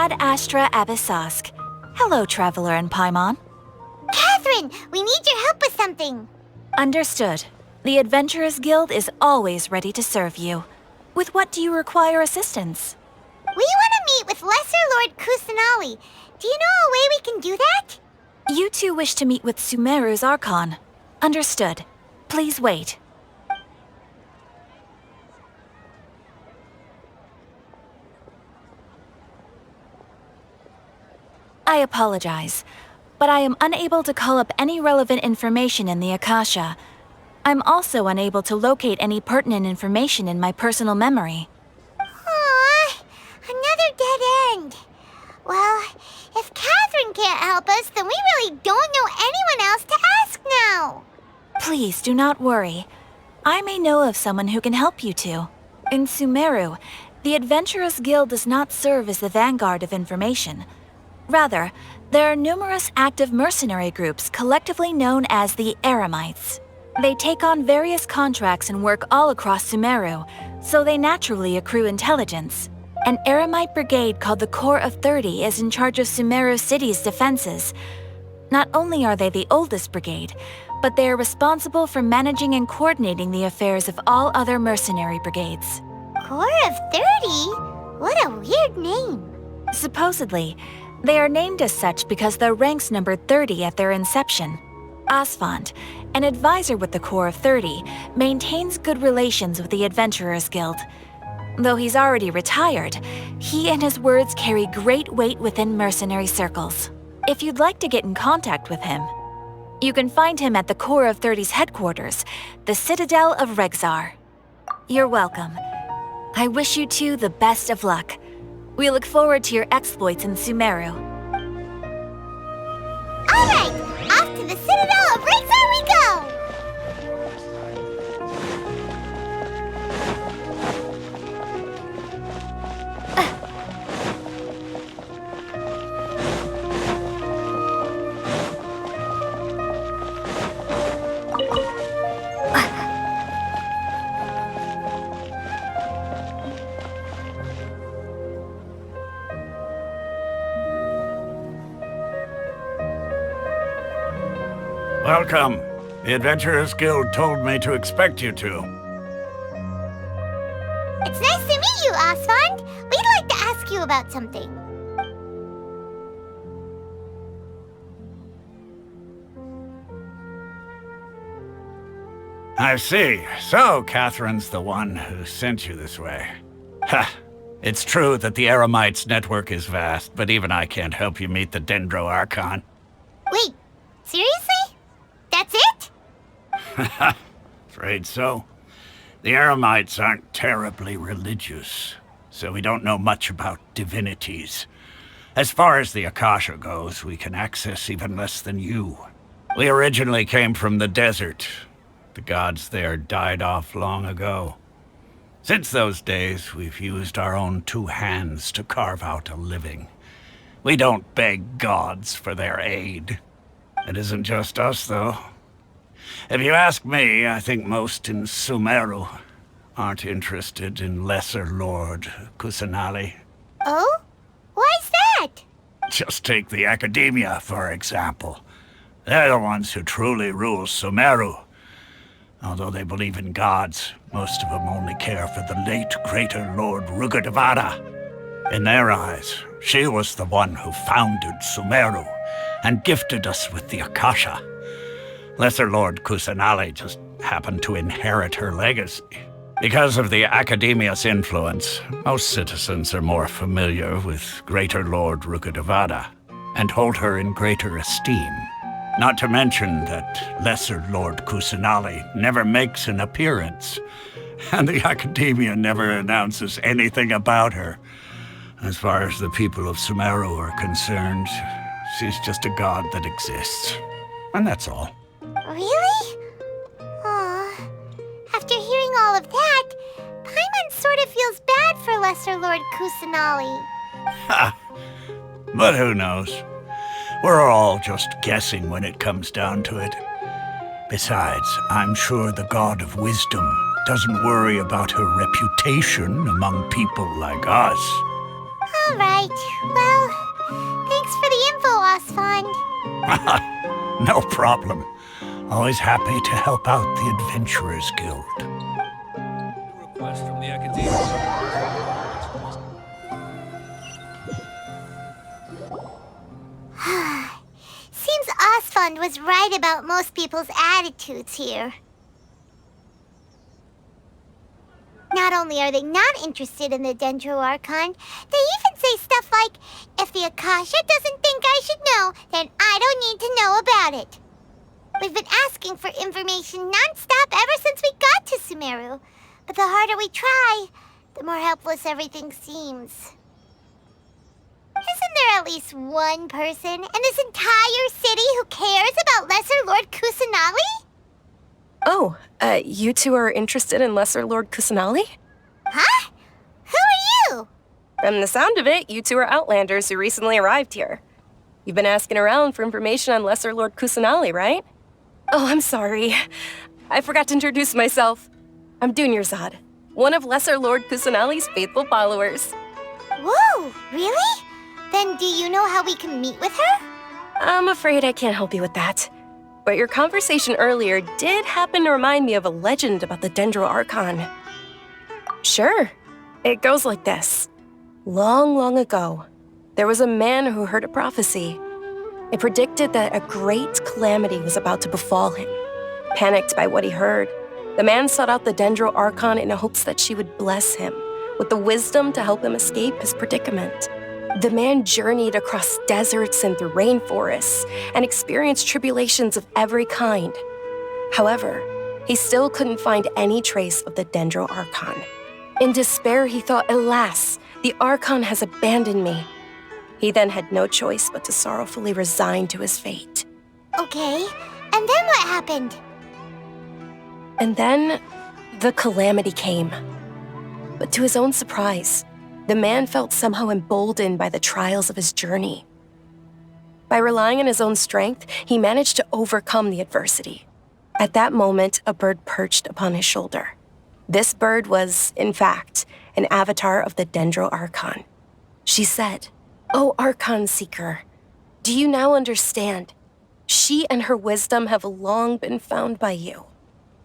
Ad Astra Abyssosk. Hello, Traveler and Paimon. Catherine, we need your help with something. Understood. The Adventurers Guild is always ready to serve you. With what do you require assistance? We want to meet with Lesser Lord Kusanali. Do you know a way we can do that? You two wish to meet with Sumeru's Archon. Understood. Please wait. I apologize, but I am unable to call up any relevant information in the Akasha. I'm also unable to locate any pertinent information in my personal memory. Aww, another dead end. Well, if Catherine can't help us, then we really don't know anyone else to ask now. Please do not worry. I may know of someone who can help you two. In Sumeru, the Adventurers Guild does not serve as the vanguard of information. Rather, there are numerous active mercenary groups collectively known as the Eremites. They take on various contracts and work all across Sumeru, so they naturally accrue intelligence. An Eremite brigade called the Corps of 30 is in charge of Sumeru City's defenses. Not only are they the oldest brigade, but they are responsible for managing and coordinating the affairs of all other mercenary brigades. Corps of 30? What a weird name. Supposedly, they are named as such because their ranks numbered 30 at their inception. Asfand, an advisor with the Corps of 30, maintains good relations with the Adventurers Guild. Though he's already retired, he and his words carry great weight within mercenary circles. If you'd like to get in contact with him, you can find him at the Corps of 30's headquarters, the Citadel of Regzar. You're welcome. I wish you two the best of luck. We look forward to your exploits in Sumeru. All right, off to the Citadel of Regzar we go! Welcome. The Adventurers Guild told me to expect you two. It's nice to meet you, Asfand. We'd like to ask you about something. I see. So, Catherine's the one who sent you this way. Ha! It's true that the Eremites' network is vast, but even I can't help you meet the Dendro Archon. Wait, seriously? That's it? Afraid so. The Eremites aren't terribly religious, so we don't know much about divinities. As far as the Akasha goes, we can access even less than you. We originally came from the desert. The gods there died off long ago. Since those days, we've used our own two hands to carve out a living. We don't beg gods for their aid. It isn't just us, though. If you ask me, I think most in Sumeru aren't interested in Lesser Lord Kusanali. Oh? Why's that? Just take the Academia, for example. They're the ones who truly rule Sumeru. Although they believe in gods, most of them only care for the late Greater Lord Rugudevada. In their eyes, she was the one who founded Sumeru and gifted us with the Akasha. Lesser Lord Kusanali just happened to inherit her legacy. Because of the Academia's influence, most citizens are more familiar with Greater Lord Rugudevada and hold her in greater esteem. Not to mention that Lesser Lord Kusanali never makes an appearance, and the Academia never announces anything about her. As far as the people of Sumeru are concerned, she's just a god that exists. And that's all. Really? Aw. After hearing all of that, Paimon sort of feels bad for Lesser Lord Kusanali. Ha! But who knows? We're all just guessing when it comes down to it. Besides, I'm sure the God of Wisdom doesn't worry about her reputation among people like us. All right. Well, No problem. Always happy to help out the Adventurers Guild. Request from the Academia. Seems Osfond was right about most people's attitudes here. Not only are they not interested in the Dendro Archon, they even say stuff like, if the Akasha doesn't think I should know, then I don't need to know about it. We've been asking for information non-stop ever since we got to Sumeru, but the harder we try, the more helpless everything seems. Isn't there at least one person in this entire city who cares about Lesser Lord Kusanali? Oh, you two are interested in Lesser Lord Kusanali? Huh? Who are you? From the sound of it, you two are Outlanders who recently arrived here. You've been asking around for information on Lesser Lord Kusanali, right? Oh, I'm sorry. I forgot to introduce myself. I'm Dunyarzad, one of Lesser Lord Kusanali's faithful followers. Whoa, really? Then do you know how we can meet with her? I'm afraid I can't help you with that. But your conversation earlier did happen to remind me of a legend about the Dendro Archon. Sure. It goes like this. Long, long ago, there was a man who heard a prophecy. It predicted that a great calamity was about to befall him. Panicked by what he heard, the man sought out the Dendro Archon in hopes that she would bless him with the wisdom to help him escape his predicament. The man journeyed across deserts and through rainforests and experienced tribulations of every kind. However, he still couldn't find any trace of the Dendro Archon. In despair, he thought, alas, the Archon has abandoned me. He then had no choice but to sorrowfully resign to his fate. Okay, and then what happened? And then, the calamity came. But to his own surprise, the man felt somehow emboldened by the trials of his journey. By relying on his own strength, he managed to overcome the adversity. At that moment, a bird perched upon his shoulder. This bird was, in fact, an avatar of the Dendro Archon. She said, "O Archon Seeker, do you now understand? She and her wisdom have long been found by you.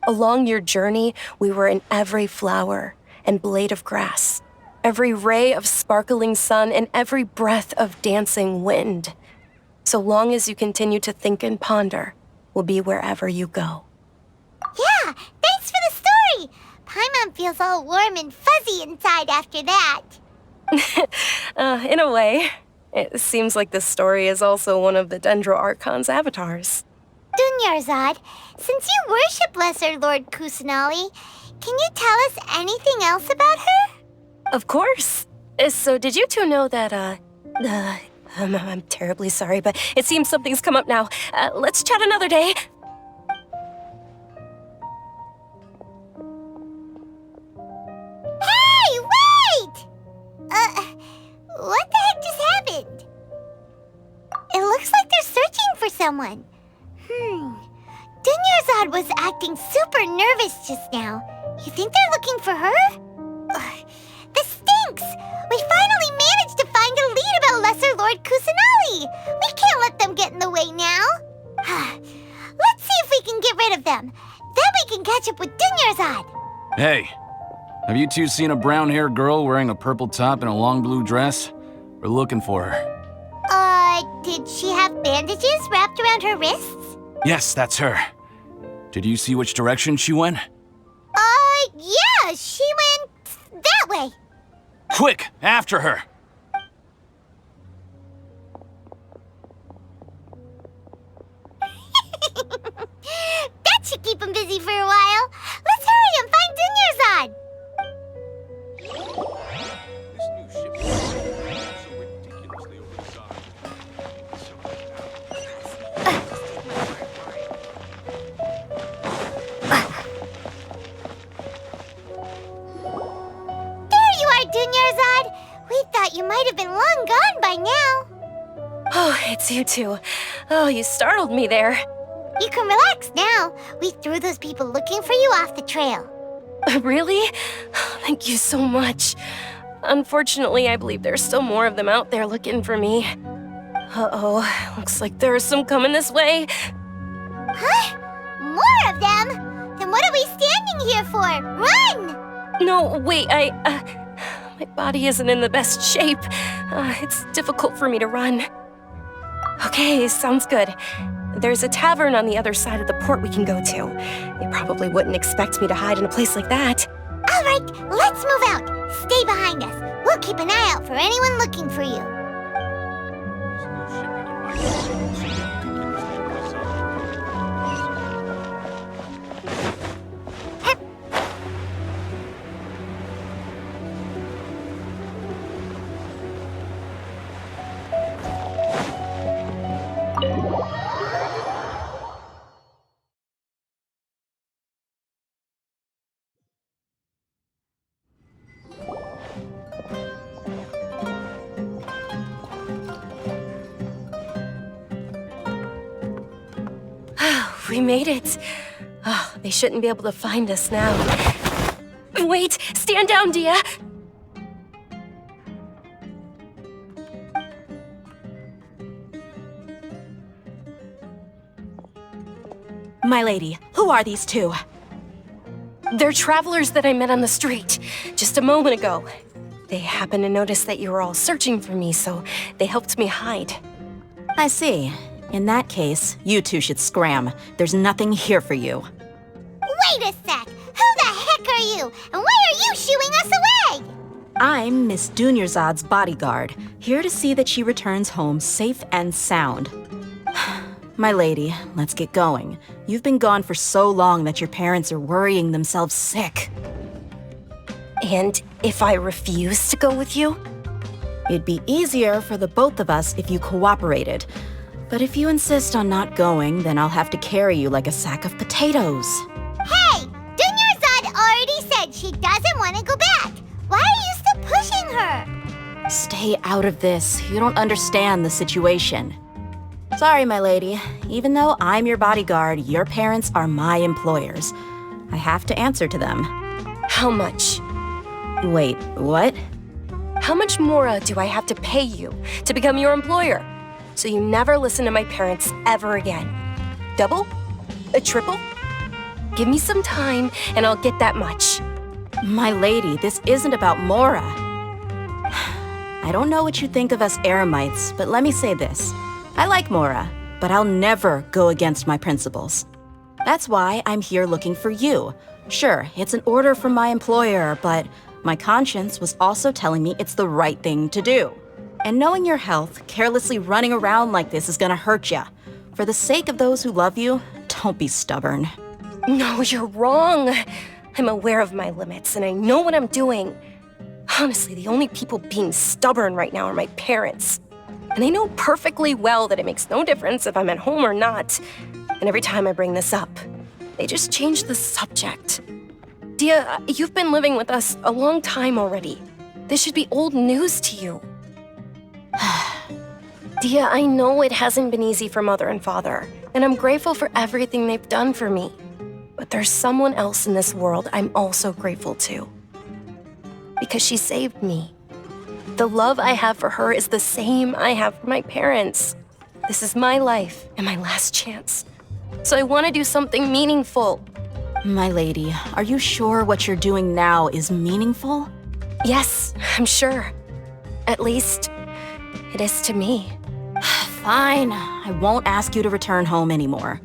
Along your journey, we were in every flower and blade of grass, every ray of sparkling sun, and every breath of dancing wind. So long as you continue to think and ponder, we'll be wherever you go." Yeah, thanks for the story! Paimon feels all warm and fuzzy inside after that. In a way, it seems like this story is also one of the Dendro Archon's avatars. Dunyarzad, since you worship Lesser Lord Kusanali, can you tell us anything else about her? Of course. So did you two know that, I'm terribly sorry, but it seems something's come up now. Let's chat another day. Hey, wait! What the heck just happened? It looks like they're searching for someone. Dunyarzad was acting super nervous just now. You think they're looking for her? Ugh, this stinks! We finally managed to find a lead about Lesser Lord Kusanali! We can't let them get in the way now! Let's see if we can get rid of them. Then we can catch up with Dunyarzad! Hey, have you two seen a brown-haired girl wearing a purple top and a long blue dress? We're looking for her. Did she have bandages wrapped around her wrists? Yes, that's her. Did you see which direction she went? Yeah, she went that way. Quick, after her! That should keep him busy for a while. Let's hurry and find Dunyarzad. This new ship is so ridiculously over the top. There you are, Dunyarzad. We thought you might have been long gone by now. Oh, it's you two. Oh, you startled me there. You can relax now. We threw those people looking for you off the trail. Really? Thank you so much. Unfortunately, I believe there's still more of them out there looking for me. Uh-oh, looks like there's some coming this way. Huh? More of them? Then what are we standing here for? Run! No, wait, my body isn't in the best shape. It's difficult for me to run. Okay, sounds good. There's a tavern on the other side of the port we can go to. They probably wouldn't expect me to hide in a place like that. All right, let's move out. Stay behind us. We'll keep an eye out for anyone looking for you. We made it. Oh, they shouldn't be able to find us now. Wait, stand down, Dehya. My lady, who are these two? They're travelers that I met on the street just a moment ago. They happened to notice that you were all searching for me, so they helped me hide. I see. In that case, you two should scram. There's nothing here for you. Wait a sec! Who the heck are you? And why are you shooing us away? I'm Miss Dunyarzad's bodyguard, here to see that she returns home safe and sound. My lady, let's get going. You've been gone for so long that your parents are worrying themselves sick. And if I refuse to go with you? It'd be easier for the both of us if you cooperated. But if you insist on not going, then I'll have to carry you like a sack of potatoes. Hey! Dunyarzad already said she doesn't want to go back. Why are you still pushing her? Stay out of this. You don't understand the situation. Sorry, my lady. Even though I'm your bodyguard, your parents are my employers. I have to answer to them. How much? Wait, what? How much more do I have to pay you to become your employer? So you never listen to my parents ever again. Double? A triple? Give me some time and I'll get that much. My lady, this isn't about Mora. I don't know what you think of us Eremites, but let me say this. I like Mora, but I'll never go against my principles. That's why I'm here looking for you. Sure, it's an order from my employer, but my conscience was also telling me it's the right thing to do. And knowing your health, carelessly running around like this is gonna hurt ya. For the sake of those who love you, don't be stubborn. No, you're wrong. I'm aware of my limits and I know what I'm doing. Honestly, the only people being stubborn right now are my parents. And they know perfectly well that it makes no difference if I'm at home or not. And every time I bring this up, they just change the subject. Dehya, you've been living with us a long time already. This should be old news to you. Dehya, I know it hasn't been easy for Mother and Father, and I'm grateful for everything they've done for me. But there's someone else in this world I'm also grateful to. Because she saved me. The love I have for her is the same I have for my parents. This is my life and my last chance. So I want to do something meaningful. My lady, are you sure what you're doing now is meaningful? Yes, I'm sure. At least, it is to me. Fine, I won't ask you to return home anymore.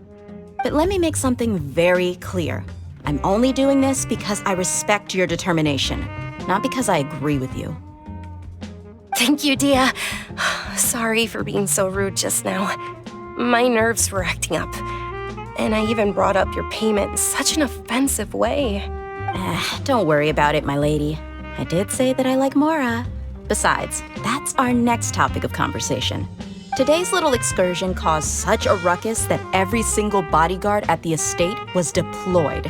But let me make something very clear. I'm only doing this because I respect your determination, not because I agree with you. Thank you, Dehya. Sorry for being so rude just now. My nerves were acting up. And I even brought up your payment in such an offensive way. Don't worry about it, my lady. I did say that I like Mora. Besides, that's our next topic of conversation. Today's little excursion caused such a ruckus that every single bodyguard at the estate was deployed.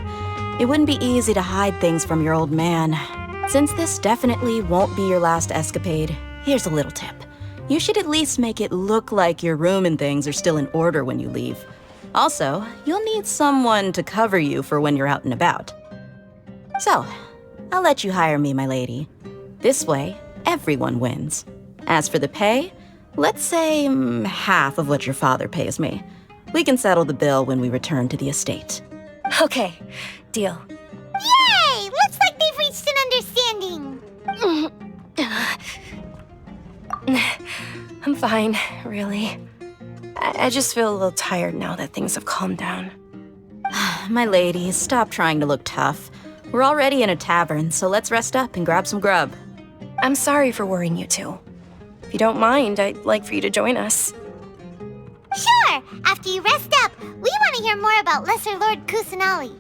It wouldn't be easy to hide things from your old man. Since this definitely won't be your last escapade, here's a little tip. You should at least make it look like your room and things are still in order when you leave. Also, you'll need someone to cover you for when you're out and about. So, I'll let you hire me, my lady. This way, everyone wins. As for the pay, Let's say half of what your father pays me. We can settle the bill when we return to the estate. Okay, deal. Yay! Looks like they've reached an understanding. I'm fine, really. I just feel a little tired now that things have calmed down. My lady, stop trying to look tough. We're already in a tavern, so let's rest up and grab some grub. I'm sorry for worrying you two. If you don't mind, I'd like for you to join us. Sure! After you rest up, we want to hear more about Lesser Lord Kusanali.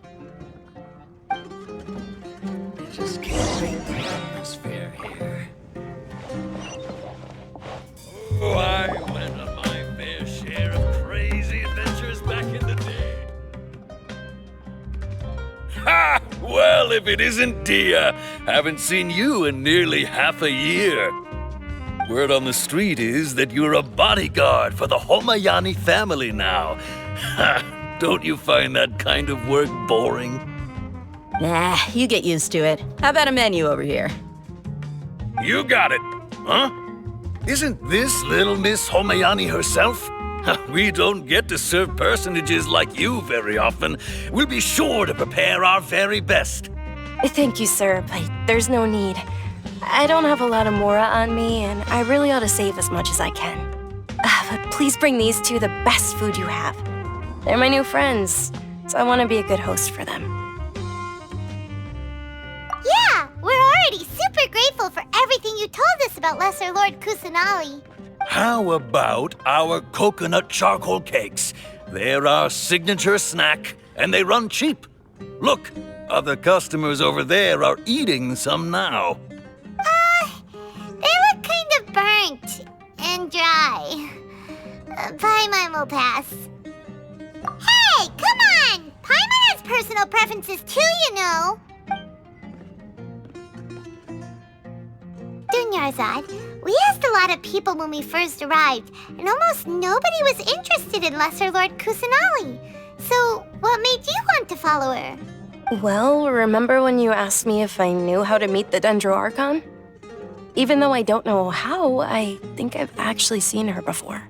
Just can't beat the atmosphere here. Oh, I went on my fair share of crazy adventures back in the day. Ha! Well, if it isn't Dehya, haven't seen you in nearly half a year. Word on the street is that you're a bodyguard for the Homayani family now. Ha! Don't you find that kind of work boring? Nah, you get used to it. How about a menu over here? You got it, huh? Isn't this little Miss Homayani herself? We don't get to serve personages like you very often. We'll be sure to prepare our very best. Thank you, sir, but there's no need. I don't have a lot of mora on me, and I really ought to save as much as I can. But please bring these two the best food you have. They're my new friends, so I want to be a good host for them. Yeah, we're already super grateful for everything you told us about Lesser Lord Kusanali. How about our coconut charcoal cakes? They're our signature snack, and they run cheap. Look, other customers over there are eating some now. They look kind of burnt and dry. Paimon will pass. Hey, come on! Paimon has personal preferences too, you know. Dunyarzad, we asked a lot of people when we first arrived, and almost nobody was interested in Lesser Lord Kusanali. So, what made you want to follow her? Well, remember when you asked me if I knew how to meet the Dendro Archon? Even though I don't know how, I think I've actually seen her before.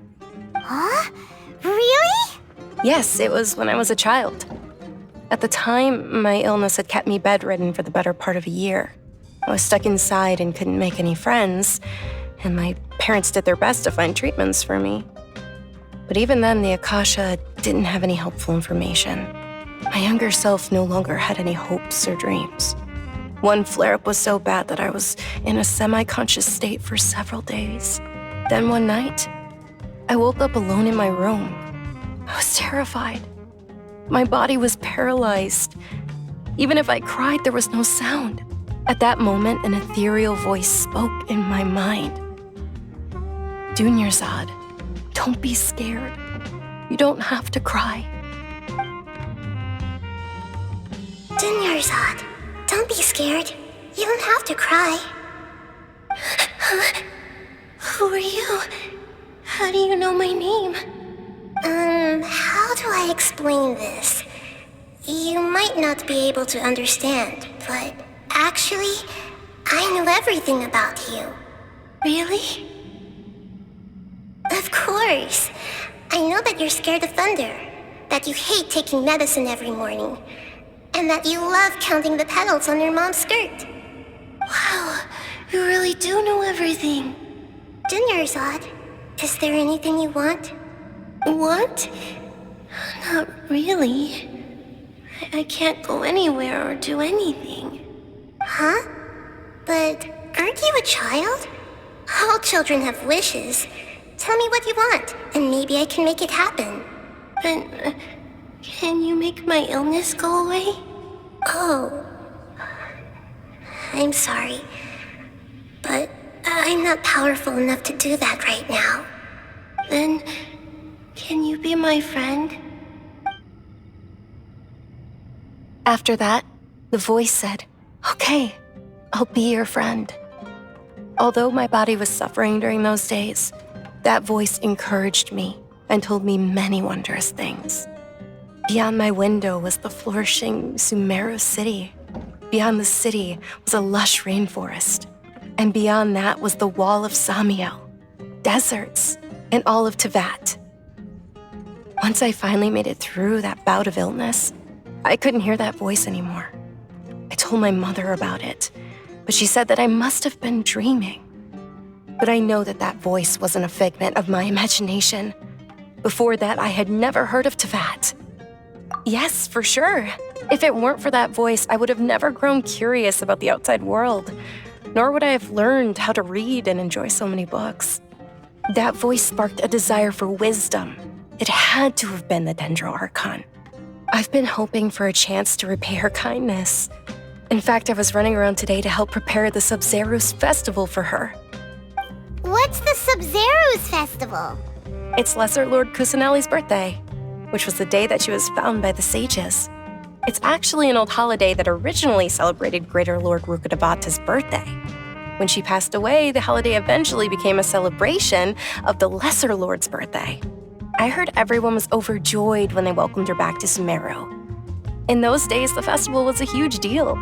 Huh? Really? Yes, it was when I was a child. At the time, my illness had kept me bedridden for the better part of a year. I was stuck inside and couldn't make any friends, and my parents did their best to find treatments for me. But even then, the Akasha didn't have any helpful information. My younger self no longer had any hopes or dreams. One flare-up was so bad that I was in a semi-conscious state for several days. Then one night, I woke up alone in my room. I was terrified. My body was paralyzed. Even if I cried, there was no sound. At that moment, an ethereal voice spoke in my mind. Dunyarzad, don't be scared. You don't have to cry. Dunyarzad, don't be scared. You don't have to cry. Who are you? How do you know my name? How do I explain this? You might not be able to understand, but actually, I know everything about you. Really? Of course. I know that you're scared of thunder, that you hate taking medicine every morning, and that you love counting the petals on your mom's skirt. Wow, you really do know everything. Dunyarzad, is there anything you want? Want? Not really. I can't go anywhere or do anything. Huh? But aren't you a child? All children have wishes. Tell me what you want, and maybe I can make it happen. But can you make my illness go away? Oh. I'm sorry. But I'm not powerful enough to do that right now. Then, can you be my friend? After that, the voice said, "Okay, I'll be your friend." Although my body was suffering during those days, that voice encouraged me and told me many wondrous things. Beyond my window was the flourishing Sumeru city. Beyond the city was a lush rainforest. And beyond that was the wall of Samiel. deserts, and all of Teyvat. Once I finally made it through that bout of illness, I couldn't hear that voice anymore. I told my mother about it, but she said that I must have been dreaming. But I know that that voice wasn't a figment of my imagination. Before that, I had never heard of Teyvat. Yes, for sure. If it weren't for that voice, I would have never grown curious about the outside world, nor would I have learned how to read and enjoy so many books. That voice sparked a desire for wisdom. It had to have been the Dendro Archon. I've been hoping for a chance to repay her kindness. In fact, I was running around today to help prepare the Sub-Zerus festival for her. What's the Sub-Zerus festival? It's Lesser Lord Kusanali's birthday, which was the day that she was found by the sages. It's actually an old holiday that originally celebrated Greater Lord Rukkhadevata's birthday. When she passed away, the holiday eventually became a celebration of the Lesser Lord's birthday. I heard everyone was overjoyed when they welcomed her back to Sumeru. In those days, the festival was a huge deal.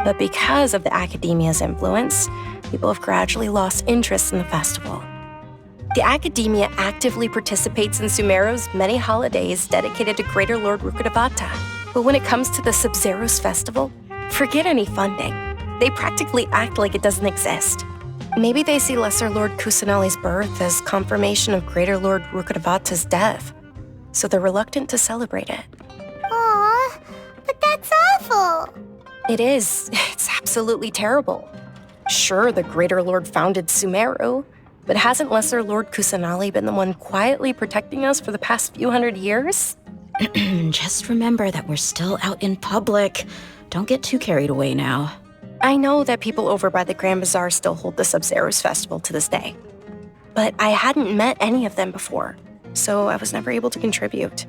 But because of the Academia's influence, people have gradually lost interest in the festival. The Academia actively participates in Sumeru's many holidays dedicated to Greater Lord Rukkhadevata. But when it comes to the Sub-Zerus festival, forget any funding. They practically act like it doesn't exist. Maybe they see Lesser Lord Kusanali's birth as confirmation of Greater Lord Rukkhadevata's death, so they're reluctant to celebrate it. Aw, but that's awful. It is. It's absolutely terrible. Sure, the Greater Lord founded Sumeru, but hasn't Lesser Lord Kusanali been the one quietly protecting us for the past few hundred years? Just remember that we're still out in public. Don't get too carried away now. I know that people over by the Grand Bazaar still hold the Sub-Zerus festival to this day. But I hadn't met any of them before, so I was never able to contribute.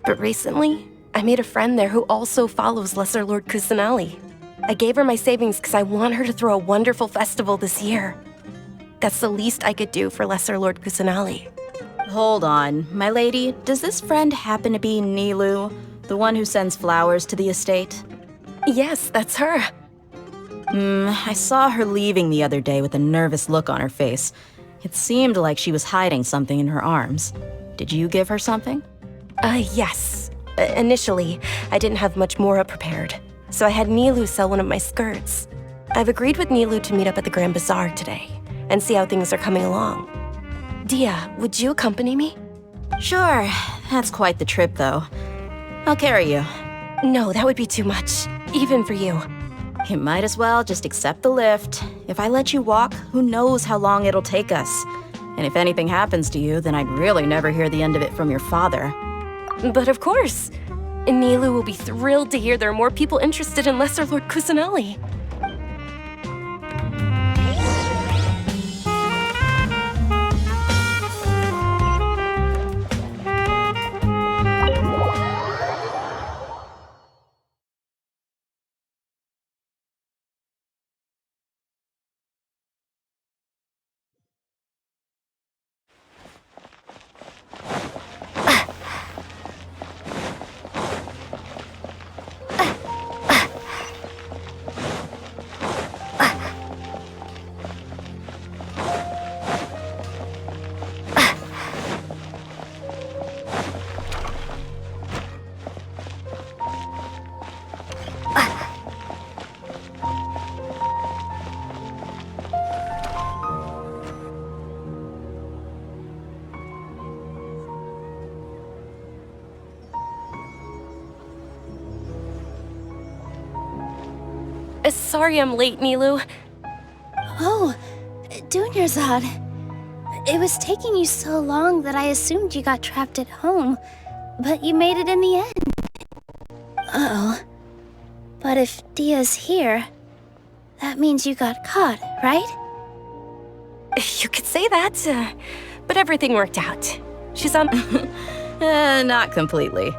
But recently, I made a friend there who also follows Lesser Lord Kusanali. I gave her my savings because I want her to throw a wonderful festival this year. That's the least I could do for Lesser Lord Kusanali. Hold on, my lady. Does this friend happen to be Nilou, the one who sends flowers to the estate? Yes, that's her. I saw her leaving the other day with a nervous look on her face. It seemed like she was hiding something in her arms. Did you give her something? Yes. Initially, I didn't have much more prepared, so I had Nilou sell one of my skirts. I've agreed with Nilou to meet up at the Grand Bazaar today and see how things are coming along. Dehya, would you accompany me? Sure. That's quite the trip, though. I'll carry you. No, that would be too much, even for you. You might as well just accept the lift. If I let you walk, who knows how long it'll take us. And if anything happens to you, then I'd really never hear the end of it from your father. But of course. Nilou will be thrilled to hear there are more people interested in Lesser Lord Kusanali. Sorry I'm late, Nilou. Oh, Dunyarzad. It was taking you so long that I assumed you got trapped at home, but you made it in the end. Uh-oh. But if Dehya's here, that means you got caught, right? You could say that, but everything worked out. She's on... Not completely.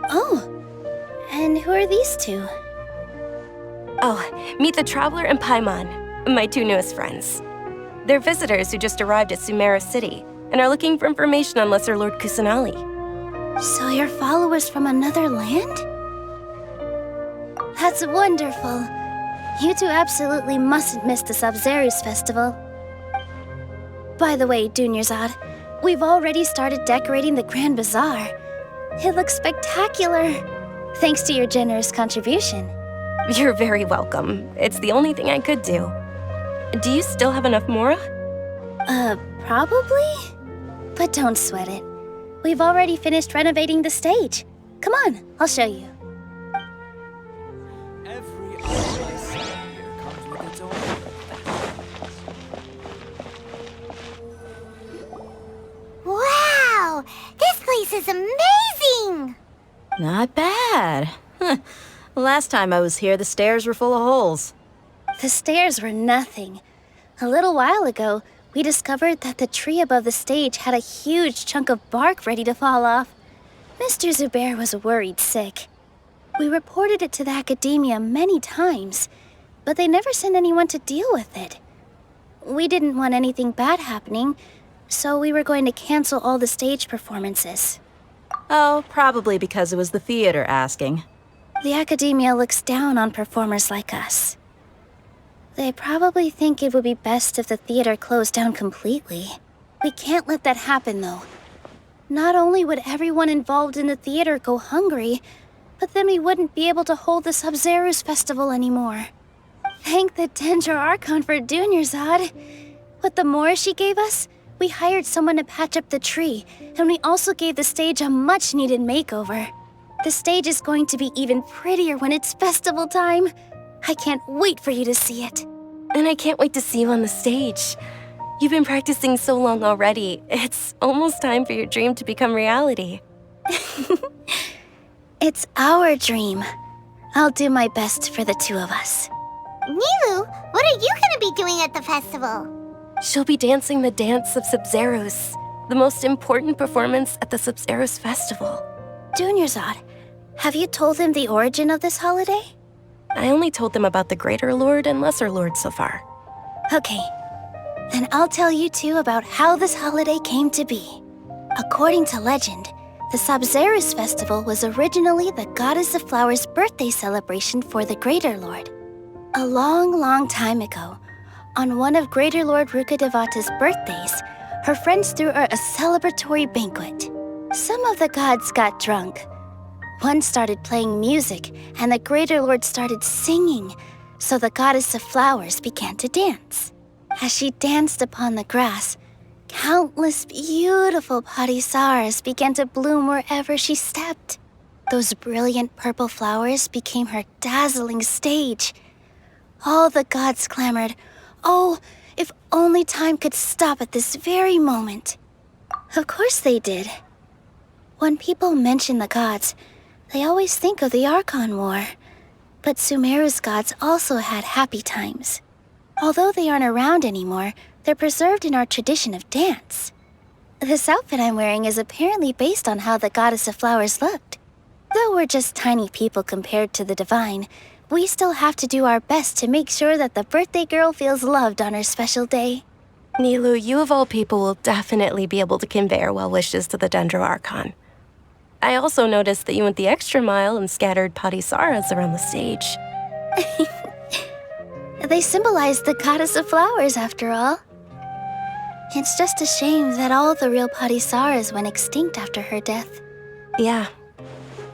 Oh, and who are these two? Oh, meet the Traveler and Paimon, my two newest friends. They're visitors who just arrived at Sumeru City and are looking for information on Lesser Lord Kusanali. So you're followers from another land? That's wonderful. You two absolutely mustn't miss the Sub-Zerus festival. By the way, Dunyarzad, we've already started decorating the Grand Bazaar. It looks spectacular, thanks to your generous contribution. You're very welcome. It's the only thing I could do. Do you still have enough Mora? Probably? But don't sweat it. We've already finished renovating the stage. Come on, I'll show you. Every item I see here comes with its own Wow! This place is amazing! Not bad. Last time I was here, the stairs were full of holes. The stairs were nothing. A little while ago, we discovered that the tree above the stage had a huge chunk of bark ready to fall off. Mr. Zubair was worried sick. We reported it to the academia many times, but they never sent anyone to deal with it. We didn't want anything bad happening, so we were going to cancel all the stage performances. Oh, probably because it was the theater asking. The academia looks down on performers like us. They probably think it would be best if the theater closed down completely. We can't let that happen, though. Not only would everyone involved in the theater go hungry, but then we wouldn't be able to hold the Sub-Zerus festival anymore. Thank the Dendro Archon for Dunyarzad. With the Mora she gave us, we hired someone to patch up the tree, and we also gave the stage a much-needed makeover. The stage is going to be even prettier when it's festival time. I can't wait for you to see it. And I can't wait to see you on the stage. You've been practicing so long already. It's almost time for your dream to become reality. It's our dream. I'll do my best for the two of us. Nilou, what are you gonna be doing at the festival? She'll be dancing the dance of Sub-Zerus, the most important performance at the Sub-Zerus festival. Dunyarzad, have you told them the origin of this holiday? I only told them about the Greater Lord and Lesser Lord so far. Okay, then I'll tell you two about how this holiday came to be. According to legend, the Sub-Zerus festival was originally the Goddess of Flowers' birthday celebration for the Greater Lord. A long, long time ago, on one of Greater Lord Rukkhadevata's birthdays, her friends threw her a celebratory banquet. Some of the gods got drunk. One started playing music, and the Greater Lord started singing, so the Goddess of Flowers began to dance. As she danced upon the grass, countless beautiful parisaras began to bloom wherever she stepped. Those brilliant purple flowers became her dazzling stage. All the gods clamored, "Oh, if only time could stop at this very moment." Of course they did. When people mention the gods, they always think of the Archon War. But Sumeru's gods also had happy times. Although they aren't around anymore, they're preserved in our tradition of dance. This outfit I'm wearing is apparently based on how the Goddess of Flowers looked. Though we're just tiny people compared to the divine, we still have to do our best to make sure that the birthday girl feels loved on her special day. Nilou, you of all people will definitely be able to convey our well wishes to the Dendro Archon. I also noticed that you went the extra mile and scattered parisaras around the stage. They symbolize the Goddess of Flowers, after all. It's just a shame that all the real parisaras went extinct after her death. Yeah.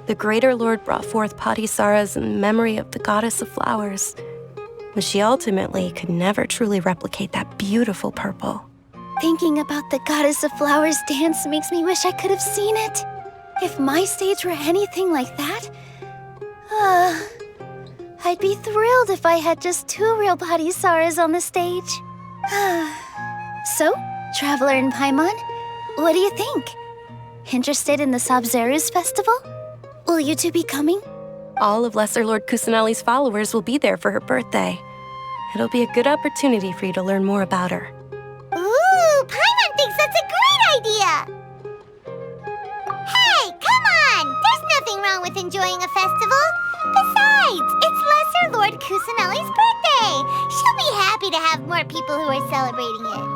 The Greater Lord brought forth parisaras in memory of the Goddess of Flowers, but she ultimately could never truly replicate that beautiful purple. Thinking about the Goddess of Flowers dance makes me wish I could have seen it. If my stage were anything like that, I'd be thrilled if I had just 2 real parisaras on the stage. So, Traveler in Paimon, what do you think? Interested in the Sub-Zerus festival? Will you two be coming? All of Lesser Lord Kusanali's followers will be there for her birthday. It'll be a good opportunity for you to learn more about her. Ooh, Paimon thinks that's a great idea! Hey, come on! There's nothing wrong with enjoying a festival. Besides, it's Lesser Lord Kusanali's birthday. She'll be happy to have more people who are celebrating it.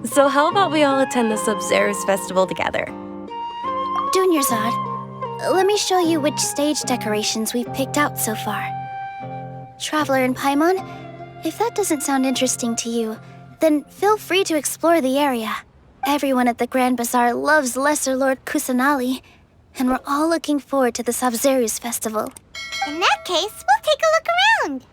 So how about we all attend the Sub-Zerus festival together? Dunyarzad, let me show you which stage decorations we've picked out so far. Traveler in Paimon, if that doesn't sound interesting to you, then feel free to explore the area. Everyone at the Grand Bazaar loves Lesser Lord Kusanali, and we're all looking forward to the Sabzeruz festival. In that case, we'll take a look around.